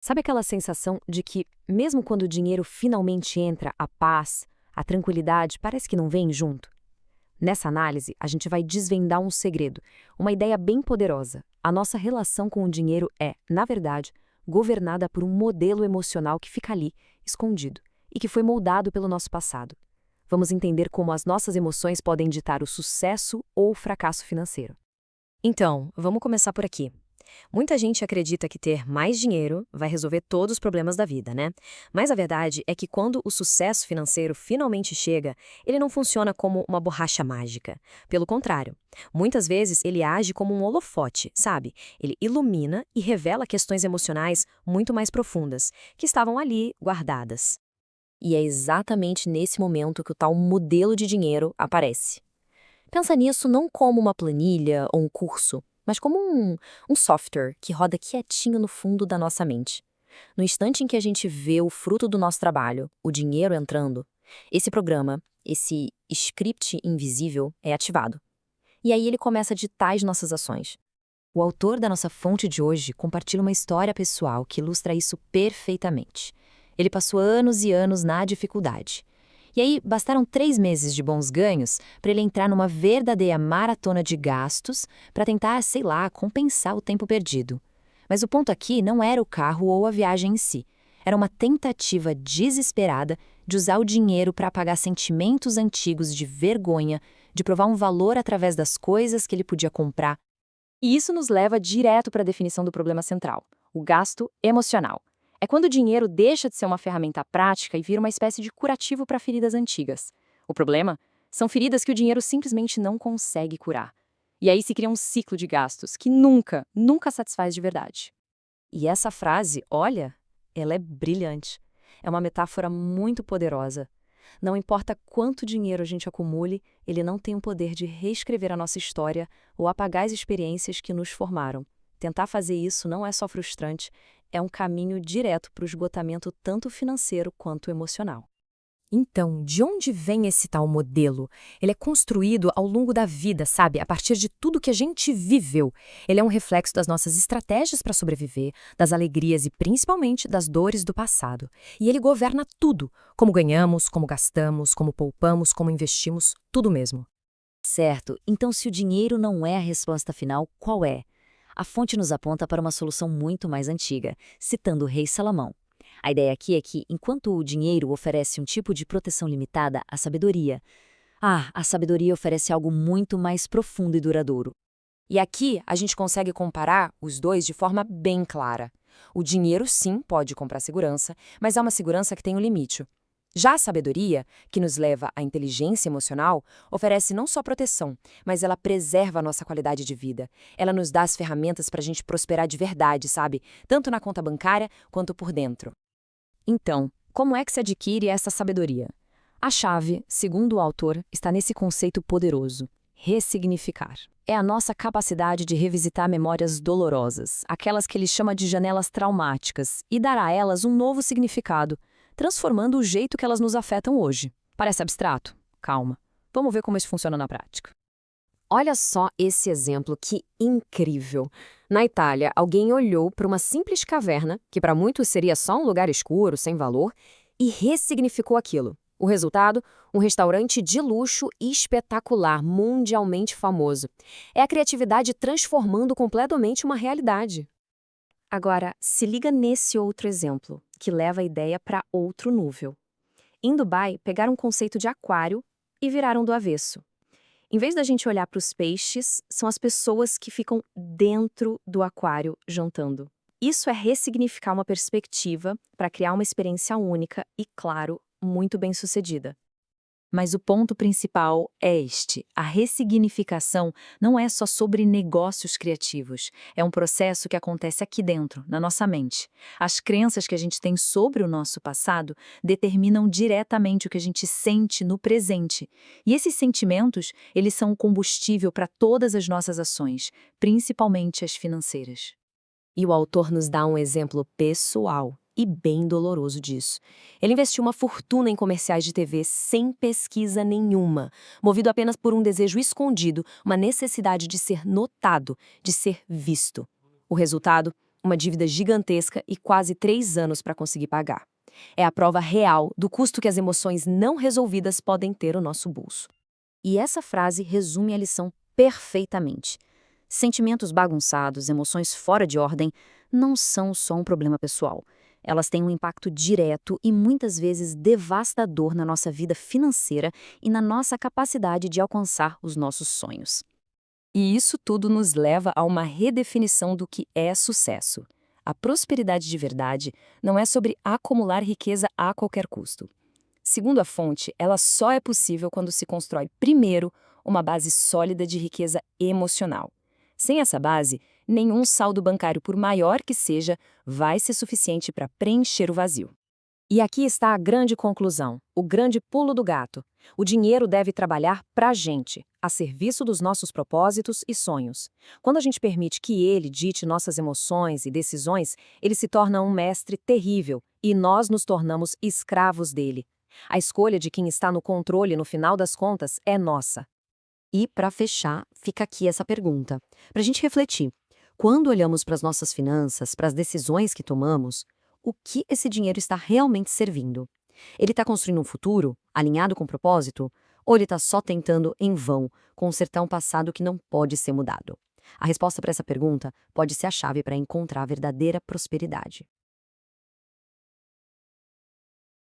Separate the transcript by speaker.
Speaker 1: Sabe aquela sensação de que, mesmo quando o dinheiro finalmente entra, a paz, a tranquilidade parece que não vem junto? Nessa análise, a gente vai desvendar um segredo, uma ideia bem poderosa. A nossa relação com o dinheiro é, na verdade, governada por um modelo emocional que fica ali, escondido, e que foi moldado pelo nosso passado. Vamos entender como as nossas emoções podem ditar o sucesso ou o fracasso financeiro.
Speaker 2: Então, vamos começar por aqui. Muita gente acredita que ter mais dinheiro vai resolver todos os problemas da vida, né? Mas a verdade é que quando o sucesso financeiro finalmente chega, ele não funciona como uma borracha mágica. Pelo contrário, muitas vezes ele age como um holofote, sabe? Ele ilumina e revela questões emocionais muito mais profundas, que estavam ali guardadas. E é exatamente nesse momento que o tal modelo de dinheiro aparece. Pensa nisso não como uma planilha ou um curso, mas como um software que roda quietinho no fundo da nossa mente. No instante em que a gente vê o fruto do nosso trabalho, o dinheiro entrando, esse programa, esse script invisível é ativado. E aí ele começa a ditar as nossas ações. O autor da nossa fonte de hoje compartilha uma história pessoal que ilustra isso perfeitamente. Ele passou anos e anos na dificuldade. E aí, bastaram 3 meses de bons ganhos para ele entrar numa verdadeira maratona de gastos para tentar, sei lá, compensar o tempo perdido. Mas o ponto aqui não era o carro ou a viagem em si. Era uma tentativa desesperada de usar o dinheiro para apagar sentimentos antigos de vergonha, de provar um valor através das coisas que ele podia comprar. E isso nos leva direto para a definição do problema central, o gasto emocional. É quando o dinheiro deixa de ser uma ferramenta prática e vira uma espécie de curativo para feridas antigas. O problema são feridas que o dinheiro simplesmente não consegue curar. E aí se cria um ciclo de gastos que nunca satisfaz de verdade. E essa frase, olha, ela é brilhante. É uma metáfora muito poderosa. Não importa quanto dinheiro a gente acumule, ele não tem o poder de reescrever a nossa história ou apagar as experiências que nos formaram. Tentar fazer isso não é só frustrante, é um caminho direto para o esgotamento tanto financeiro quanto emocional. Então, de onde vem esse tal modelo? Ele é construído ao longo da vida, sabe? A partir de tudo que a gente viveu. Ele é um reflexo das nossas estratégias para sobreviver, das alegrias e principalmente das dores do passado. E ele governa tudo: como ganhamos, como gastamos, como poupamos, como investimos, tudo mesmo.
Speaker 3: Certo, então se o dinheiro não é a resposta final, qual é? A fonte nos aponta para uma solução muito mais antiga, citando o rei Salomão. A ideia aqui é que, enquanto o dinheiro oferece um tipo de proteção limitada, a sabedoria oferece algo muito mais profundo e duradouro.
Speaker 2: E aqui a gente consegue comparar os dois de forma bem clara. O dinheiro, sim, pode comprar segurança, mas é uma segurança que tem um limite. Já a sabedoria, que nos leva à inteligência emocional, oferece não só proteção, mas ela preserva a nossa qualidade de vida. Ela nos dá as ferramentas para a gente prosperar de verdade, sabe? Tanto na conta bancária quanto por dentro.
Speaker 1: Então, como é que se adquire essa sabedoria? A chave, segundo o autor, está nesse conceito poderoso: ressignificar. É a nossa capacidade de revisitar memórias dolorosas, aquelas que ele chama de janelas traumáticas, e dar a elas um novo significado, transformando o jeito que elas nos afetam hoje. Parece abstrato? Calma. Vamos ver como isso funciona na prática.
Speaker 2: Olha só esse exemplo, que incrível! Na Itália, alguém olhou para uma simples caverna, que para muitos seria só um lugar escuro, sem valor, e ressignificou aquilo. O resultado? Um restaurante de luxo espetacular, mundialmente famoso. É a criatividade transformando completamente uma realidade. Agora, se liga nesse outro exemplo, que leva a ideia para outro nível. Em Dubai, pegaram um conceito de aquário e viraram do avesso. Em vez da gente olhar para os peixes, são as pessoas que ficam dentro do aquário jantando. Isso é ressignificar uma perspectiva para criar uma experiência única e, claro, muito bem-sucedida.
Speaker 3: Mas o ponto principal é este: a ressignificação não é só sobre negócios criativos, é um processo que acontece aqui dentro, na nossa mente. As crenças que a gente tem sobre o nosso passado determinam diretamente o que a gente sente no presente. E esses sentimentos, eles são o combustível para todas as nossas ações, principalmente as financeiras.
Speaker 2: E o autor nos dá um exemplo pessoal e bem doloroso disso. Ele investiu uma fortuna em comerciais de TV sem pesquisa nenhuma, movido apenas por um desejo escondido, uma necessidade de ser notado, de ser visto. O resultado? uma dívida gigantesca e quase 3 anos para conseguir pagar. É a prova real do custo que as emoções não resolvidas podem ter no nosso bolso.
Speaker 1: E essa frase resume a lição perfeitamente. Sentimentos bagunçados, emoções fora de ordem, não são só um problema pessoal. Elas têm um impacto direto e muitas vezes devastador na nossa vida financeira e na nossa capacidade de alcançar os nossos sonhos.
Speaker 2: E isso tudo nos leva a uma redefinição do que é sucesso. A prosperidade de verdade não é sobre acumular riqueza a qualquer custo. Segundo a fonte, ela só é possível quando se constrói, primeiro, uma base sólida de riqueza emocional. Sem essa base, nenhum saldo bancário, por maior que seja, vai ser suficiente para preencher o vazio.
Speaker 1: E aqui está a grande conclusão, o grande pulo do gato. O dinheiro deve trabalhar para a gente, a serviço dos nossos propósitos e sonhos. Quando a gente permite que ele dite nossas emoções e decisões, ele se torna um mestre terrível e nós nos tornamos escravos dele. A escolha de quem está no controle, no final das contas, é nossa. E, para fechar, fica aqui essa pergunta, para a gente refletir. Quando olhamos para as nossas finanças, para as decisões que tomamos, o que esse dinheiro está realmente servindo? Ele está construindo um futuro, alinhado com o propósito? Ou ele está só tentando, em vão, consertar um passado que não pode ser mudado? A resposta para essa pergunta pode ser a chave para encontrar a verdadeira prosperidade.